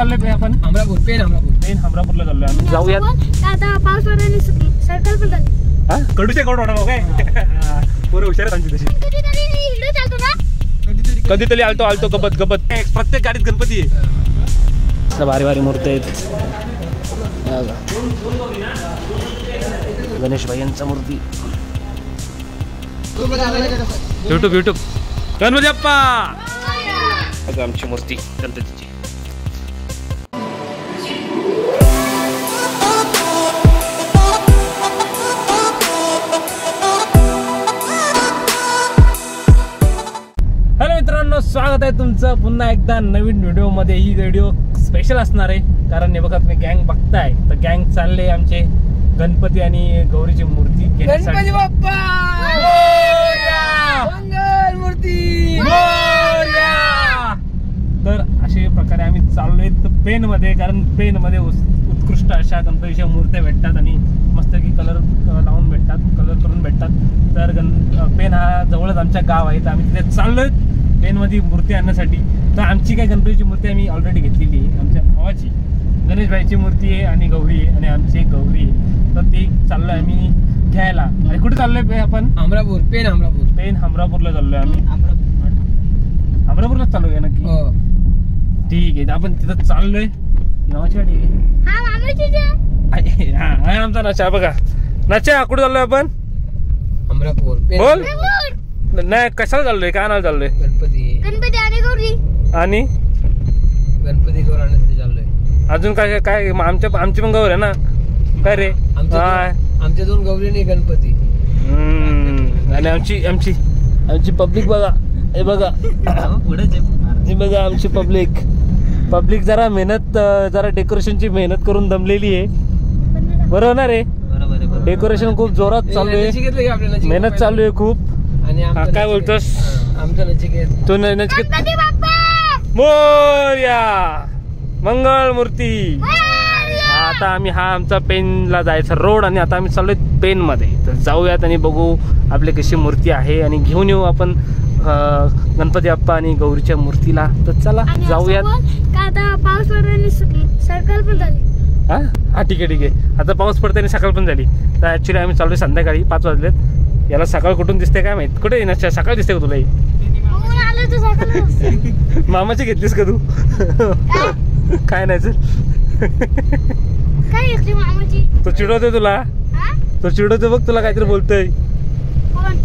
चाललोय आपण? हमरापूर पेन हमरापूरला चाललोय आम्ही. जाऊयात. आता पाऊस वगैरे सर्कल पण झाली. हा कडूचे गोड वडापाव काय पोरं हुशार आहेत आमची तशी. कधीतरी आलतो गबत प्रत्येक गाडीत गणपती आहे. भारी भारी मूर्ती आहेत. गणेश भाई यांचा मूर्ती. युट्यूब गणपती बाप्पा. आमची मूर्ती गणपतीची. हॅलो मित्रांनो, स्वागत आहे तुमचं पुन्हा एकदा नवीन व्हिडिओ मध्ये. ही व्हिडिओ स्पेशल असणार आहे कारण हे बघा तुम्ही गँग बघताय तर गँग चालले आमचे गणपती आणि गौरीची मूर्ती घेण्यासाठी. गणपती बाप्पा मंगल मूर्ती. तर अशा प्रकारे आम्ही चाललोय पेन मध्ये, कारण पेन मध्ये उत्कृष्ट अशा गणपतीच्या मूर्त्या भेटतात आणि मस्तपैकी कलर लावून भेटतात, कलर करून भेटतात. तर पेन हा जवळच आमच्या गाव आहे तर आम्ही तिथे चाललोय पेनमध्ये मूर्ती आणण्यासाठी. तर आमची काय गणपतीची मूर्ती आम्ही ऑलरेडी घेतलेली आहे. आमच्या भावाची गणेश भाईची मूर्ती आहे आणि गौरी आहे आणि आमची एक गौरी आहे. तर ते चाललोय आम्ही घ्यायला. आणि कुठे चाललोय आपण? हमरापूर पेन हमरापूरला चाललोय आम्ही. हमरापूरला चाललोय नक्की. ठीक आहे, आपण तिथं चाललोय. नावाची गाडी आहे आमचा नचा. बघा नचा, कुठे चाललोय आपण? हमरापूर बोल. नाही कशाला चाललोय, काय नाव चाललोय? गणपती आणि गौरी. आणि गणपती गौर आणण्यासाठी चाललोय. अजून काय काय आमची पण गौर आहे ना. काय रे? आमच्या दोन गौरी नाही गणपती. आणि आमची पब्लिक बघा. हे बघा हे बघा आमची पब्लिक जरा मेहनत, जरा डेकोरेशनची मेहनत करून दमलेली आहे. बरोबर ना रे? डेकोरेशन खूप जोरात चालू आहे, मेहनत चालू आहे खूप. आणि काय बोलतोस? आमचा नचिकेत. तो नचिकेत मोरया मंगल मूर्ती. आता आम्ही हा आमचा पेनला जायचा रोड आणि आता आम्ही चाललोय पेन मध्ये. तर जाऊयात आणि बघू आपली कशी मूर्ती आहे आणि घेऊन येऊ आपण गणपती बाप्पा आणि गौरीच्या मूर्तीला. तर चला जाऊयात. आता पाऊस वगैरे सर्कल पण झाली. हा ठीक आहे. आता पाऊस पडते आणि सकाळ पण झाली. तर ऍक्च्युली आम्ही चाललोय संध्याकाळी 5 वाजलेत. याला सकाळ कुठून दिसते काय माहित? कुठे येणार? सकाळ दिसते का तुलाही? मामाची घेतलीस का तू? काय नाही सर. तो चिडवतोय तुला, तो चिडवतोय बघ तुला, काहीतरी बोलतोय.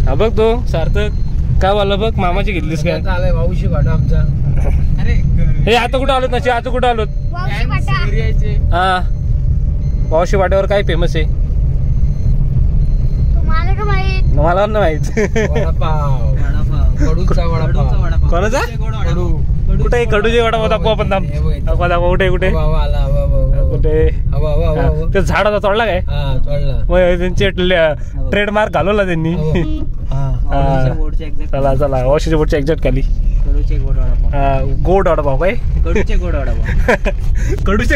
हा बघ तो सार्थक काय बोलला बघ. मामाची घेतलीस काय? भाऊशी वाटा आमचा. हे आता कुठं आलोत ना? आता कुठं आलोत? हा पावशी वाट्यावर काय फेमस आहे? मला नाही माहित. कोणाचा? कुठे? कडूचे वडापाव दाखवू आपण. दाखवा कुठे कुठे ते झाडाचा तोडला काय? त्यांचे ट्रेडमार्क घालवला त्यांनी. चला वाशीच्या बोटच्या एक्झॅक्ट खाली गोड वडापाव काय? कडूचे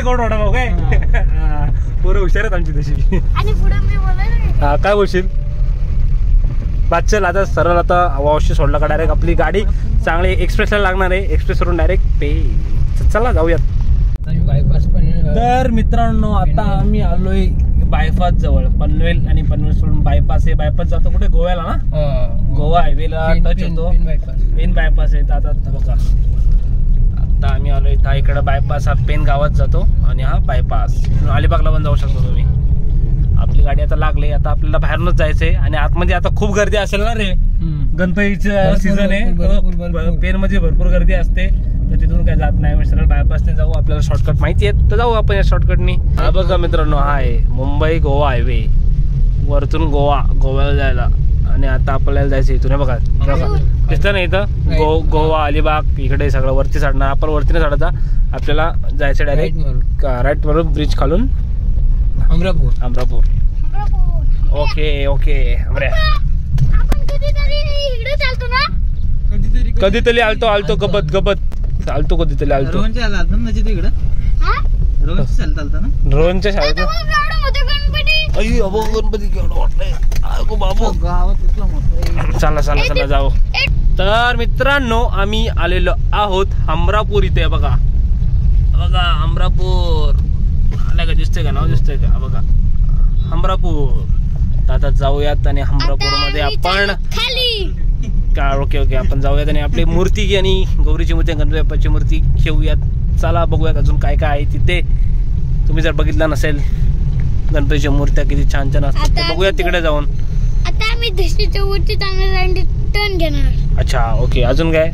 गोड वडापाव काय? पोरं हुशार आहेत आमची तशी. हा काय बोलशील? चल आता सरळ आता वाशी सोडला का डायरेक्ट आपली गाडी चांगली एक्सप्रेसला लागणार आहे. एक्सप्रेसवरून डायरेक्ट पे. चला जाऊयात. तर मित्रांनो आता आम्ही आलोय बायपास जवळ. पनवेल आणि पनवेल सोडून बायपास आहे. बायपास जातो कुठे? गोव्याला ना. गोवा हायवेला टच होतो. पेन बायपास आहे. आता बघा आता आम्ही आलोय इकडे बायपास. हा पेन गावात जातो आणि हा बायपास. अलिबागला पण जाऊ शकतो तुम्ही. आपली गाडी आता लागली. आता आपल्याला बाहेरूनच जायचंय आणि आतमध्ये आता खूप गर्दी असेल ना रे? गणपतीचं सीझन आहे. पेन मध्ये भरपूर गर्दी असते तर तिथून काय जात नाही. सरळ बायपासने जाऊ. आपल्याला शॉर्टकट माहिती आहे तर जाऊ आपण या शॉर्टकटनी. हा बघा मित्रांनो, हा आहे मुंबई गोवा हायवे. वरतून गोव्याला जायला. आणि आता आपल्याला जायचं इथून. बघा दिसतं ना इथं गोवा अलिबाग इकडे सगळं वरती चढणार. आपण वरती नाही चढायचा, आपल्याला जायचं डायरेक्ट राईट मारून ब्रिज खालून हमरापूर. ओके कधीतरी आलतो गबत आलतो कधीतरी आलतो. रोहनच्या शाळेत चला जाऊ. तर मित्रांनो आम्ही आलेलो आहोत हमरापूर इथे. बघा बघा अमरापूर आला का, दिसतंय का, नाव दिसतंय का, बघा अमरापूर. आता जाऊयात आणि अमरापूर मध्ये आपण का ओके ओके आपण जाऊयात आणि आपली मूर्ती आणि गौरीची मूर्ती, गणपती बाप्पाची मूर्ती घेऊयात. चला बघूयात अजून काय काय आहे तिथे. तुम्ही जर बघितलं नसेल गणपतीच्या मूर्त्या किती छान छान असतात ते बघूया तिकडे जाऊन. आता आम्ही दशमीच्या वरती चांगलं टर्न घेणार. अच्छा ओके, अजून काय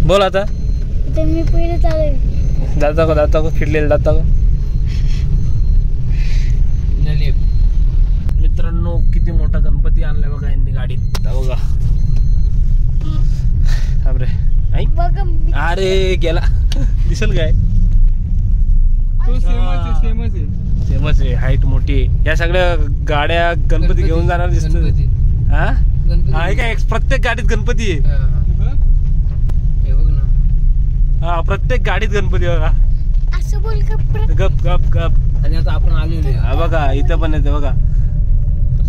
बोल. आता मी पहिले चालू जाता का खिडलेलं जाता का. मित्रांनो किती मोठा गणपती आणलाय बघा यांनी गाडीत. बघा अरे गेला, दिसेल काय. सेमच आहे, हाईट मोठी आहे. या सगळ्या गाड्या गणपती घेऊन जाणार दिसत. हा काय प्रत्येक गाडीत गणपती आहे. हा प्रत्येक गाडीत गणपती बघा. असं बोल गप गप गप. आणि आता आपण आलेलो हा बघा इथं पण येते बघा.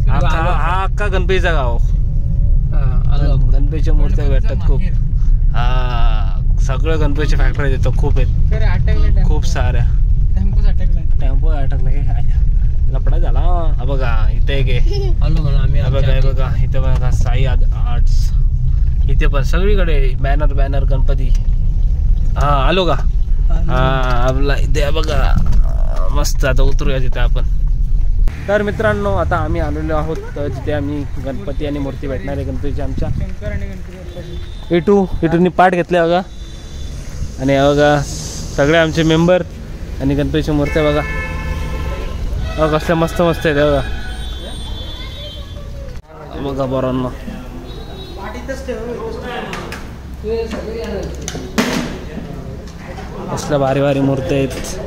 हा अख्खा गणपतीचा गाव. गणपतीच्या मूर्त्या भेटतात खूप. हा सगळं गणपतीच्या फॅक्टरी येतो, खूप आहेत, खूप साऱ्या. टेम्पो अटकला लपडा झाला. हा बघा इथे एक बघा इथे बघा साई आर्ट्स. इथे पण सगळीकडे बॅनर गणपती. हा आलो का. हा आपला इथे बघा मस्त. आता उतरूया तिथे आपण. तर मित्रांनो आता आम्ही आलेलो आहोत जिथे आम्ही गणपती आणि मूर्ती भेटणार आहे गणपतीची आमच्या. इटूनी पाठ घेतले बघा. आणि बघा सगळे आमचे मेंबर आणि गणपतीची मूर्ती बघा. कसल्या मस्त मस्त आहेत बघा. बघा बरोबर कसल्या भारी भारी मूर्ती आहेत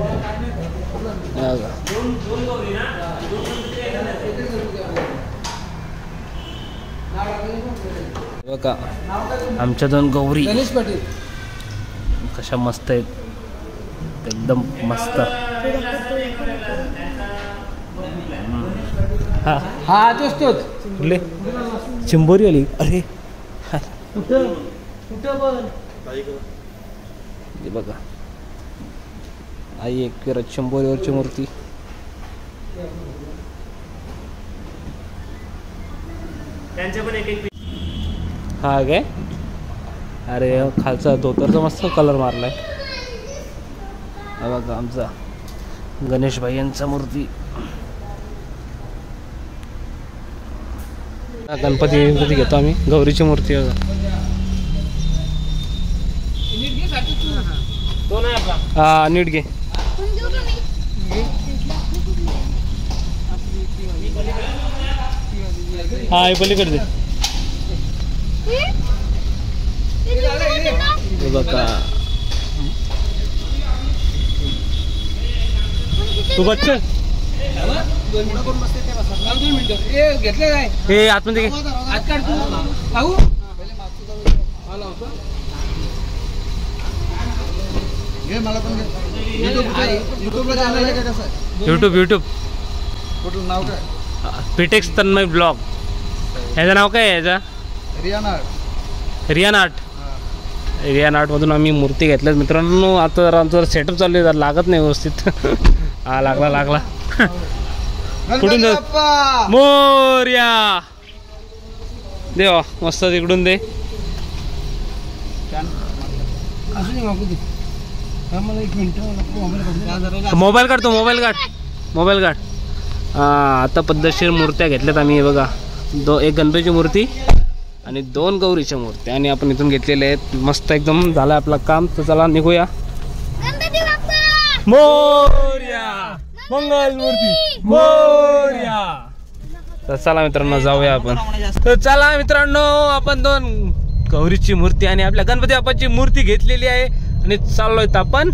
बघा. आमच्या दोन गौरी कशा मस्त आहेत, एकदम मस्त. हा तोच कुठले चिंबोरी आली. अरे बघा आई एक चिंबोरीवरची मूर्ती. हा काय. अरे खालचा धोतरचा मस्त कलर मारलाय. बघा आमचा गणेश भाई यांचा मूर्ती. गणपती घेतो आम्ही. गौरीची मूर्ती बघा. हा नीट घे. हा हे पलीकडे बघा. तू बच्चन घेतलं काय हे आतमध्ये युट्यूब कुठलं नाव काय. पिटेक्स तन्मय ब्लॉग. ह्याचं नाव काय आहे ह्याचा. रियान आर्ट मधून आम्ही मूर्ती घेतल्यात मित्रांनो. आता जरा आमचं सेटअप चालू आहे, जरा लागत नाही व्यवस्थित. हा लागला. कुठून मोर्या देवा मस्त तिकडून दे. मोबाईल काढ. हा आता पद्धतशीर मूर्त्या घेतल्यात आम्ही. बघा एक गणपतीची मूर्ती आणि 2 गौरीच्या मूर्त्या आणि आपण इथून घेतलेले आहेत. मस्त एकदम झालं आपलं काम. तर चला निघूया. मोरया मंगल मूर्ती मोरया. तर चला मित्रांनो जाऊया आपण. तर चला मित्रांनो आपण 2 गौरीची मूर्ती आणि आपल्या गणपती बाप्पाची मूर्ती घेतलेली आहे आणि चाललोय आपण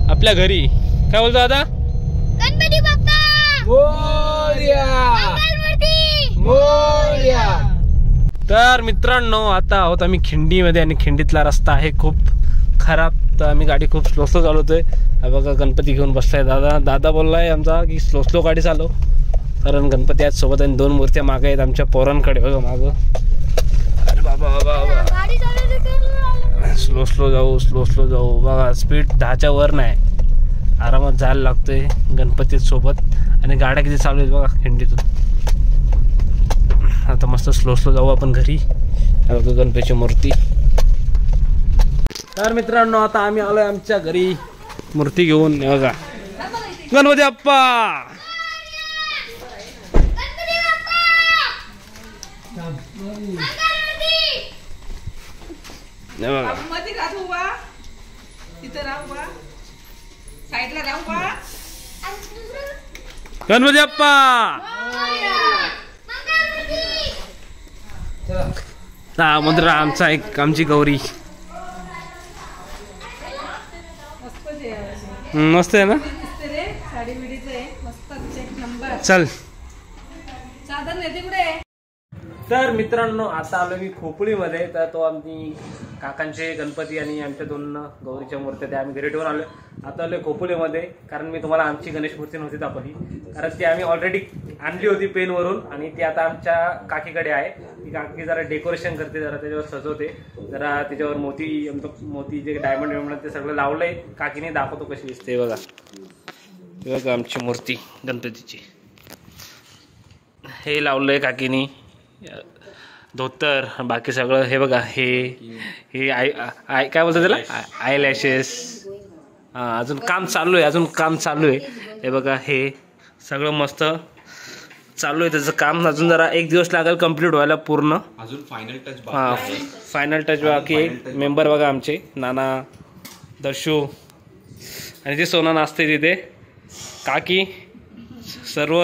आपल्या घरी. काय बोलतो आता. गणपती बाप्पा मोरया. तर मित्रांनो आता आहोत आम्ही खिंडीमध्ये आणि खिंडीतला रस्ता आहे खूप खराब. तर आम्ही गाडी खूप स्लो चालवतोय. बघा गणपती घेऊन बसलाय दादा बोललाय आमचा की स्लो गाडी चालव, कारण गणपती आज सोबत आणि 2 मूर्त्या मागे आहेत आमच्या पोरांकडे. बघा मागं. अरे बाबा स्लो स्लो जाऊ बघा. स्पीड 10च्या वर नाही, आरामात जायला लागतंय गणपती सोबत. आणि गाड्या किती चालू आहेत बघा खिंडीतून. आता मस्त स्लो जाऊ आपण घरी. गणपतीची मूर्ती. तर मित्रांनो आता आम्ही आलोय आमच्या घरी मूर्ती घेऊन. बघा गणपती बाप्पा. गणपती बाप्पा. मंदिर आमचा एक आमची गौरी. मस्त आहे ना. चल. तर मित्रांनो आता आलो मी खोपोलीमध्ये. तर तो आम्ही काकांचे गणपती आणि आमच्या 2 गौरीच्या मूर्त्या त्या आम्ही घरी ठेवून आलो. आता आलो खोपोलीमध्ये कारण मी तुम्हाला आमची गणेश मूर्ती नव्हती दाखवली, कारण ती आम्ही ऑलरेडी आणली होती पेनवरून. आणि ती आता आमच्या काकीकडे आहे. ती काकी जरा डेकोरेशन करते, जरा त्याच्यावर सजवते, जरा त्याच्यावर मोती जे डायमंड ते सगळं लावलंय. काकीने दाखवतो कशी दिसते. बघा बघा आमची मूर्ती गणपतीची. हे लावलंय काकीनी धोतर, बाकी सगळं. हे बघा हे आय काय बोलतात त्याला, आय लॅशेस. हां अजून काम चालू आहे. हे बघा हे सगळं मस्त चालू आहे त्याचं काम. अजून जरा 1 दिवस लागेल कम्प्लीट व्हायला पूर्ण. अजून फायनल टच. हां फायनल टच बाकी. मेंबर बघा आमचे नाना, दर्शू आणि ते सोना नाचते तिथे. काकी सर्व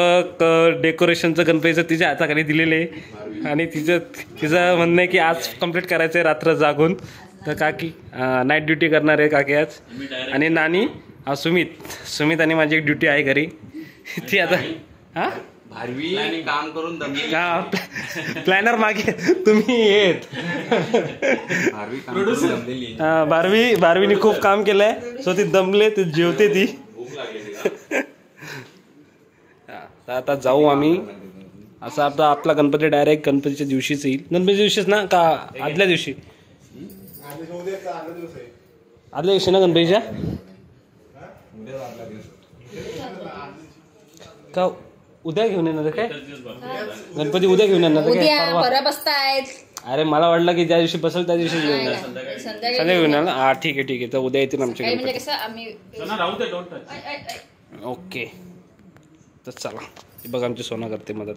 डेकोरेशनचं गणपतीचं तिच्या हाताखाली दिलेलं आहे. आणि तिचं म्हणणं आहे की आज कंप्लीट करायचं आहे रात्र जागून. तर काकी नाईट ड्युटी करणार आहे काकी आज. आणि नानी सुमित आणि माझी एक ड्युटी आहे घरी. ती आता हां भारवी काम करून प्लॅनर मागे तुम्ही येत. भारवीने खूप काम केलंय, सो ती दमले, ती जेवते ती. आता जाऊ आम्ही. असं आपला गणपती डायरेक्ट गणपतीच्या दिवशीच येईल. गणपतीच्या दिवशीच ना का आदल्या दिवशी? आदल्या दिवशी ना गणपतीच्या. का उद्या घेऊन येणार काय गणपती? उद्या घेऊन येणार? अरे मला वाटलं की ज्या दिवशी बसेल त्या दिवशी घेऊन येणार. संध्याकाळी घेऊन येणार. हा ठीक आहे. तर उद्या येतील आमच्या गणपती. ओके तर चला. बघा आमची सोना करते मदत.